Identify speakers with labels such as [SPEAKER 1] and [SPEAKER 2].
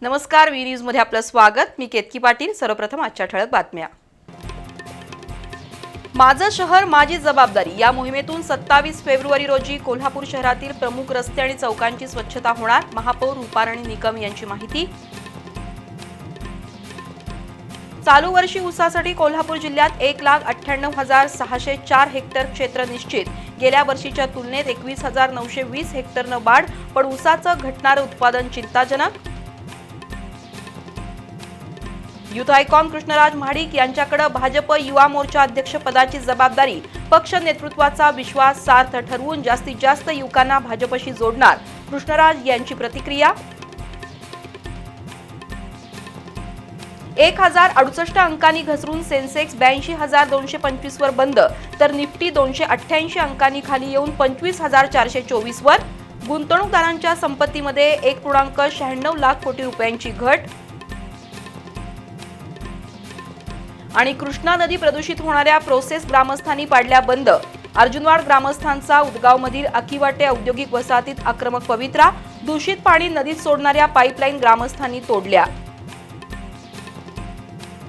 [SPEAKER 1] नमस्कार, V news मध्ये आपलं स्वागत। मी केतकी पाटील। सर्वप्रथम आजच्या ठळक बातम्या। माझं शहर माझी जबाबदारी या मोहिमेतून 27 फेब्रुवारी रोजी कोल्हापूर शहरातील प्रमुख रस्ते आणि चौकांची स्वच्छता होणार। महापौर रुपाराणी निकम यांची माहिती। चालू वर्षी ऊसासाठी कोल्हापूर जिल्ह्यात 1,98,604 हेक्टर क्षेत्र निश्चित। गेल्या वर्षीच्या तुलनेत 21,920 हेक्टरनं वाढ, पण ऊसाचं घटणारं उत्पादन चिंताजनक। युथ आयकॉन कृष्णराज महाडिक यांच्याकडे भाजप युवा मोर्चा अध्यक्षपदाची जबाबदारी। पक्ष नेतृत्वाचा विश्वास सार्थ ठरवून जास्तीत जास्त युवकांना भाजपशी जोडणार। कृष्णराज यांची प्रतिक्रिया। 1,068 अंकांनी घसरून सेन्सेक्स 82,225 वर बंद, तर निफ्टी 288 अंकांनी खाली येऊन 25,424 वर। गुंतवणूकदारांच्या संपत्तीमध्ये 1.96 लाख कोटी रुपयांची घट। आणि कृष्णा नदी प्रदूषित होणाऱ्या प्रोसेस ग्रामस्थांनी पाडल्या बंद। अर्जुनवाड ग्रामस्थांचा उदगावमधील अकिवाटे औद्योगिक वसाहतीत आक्रमक पवित्रा। दूषित पाणी नदीत सोडणाऱ्या पाईपलाईन ग्रामस्थांनी तोडल्या।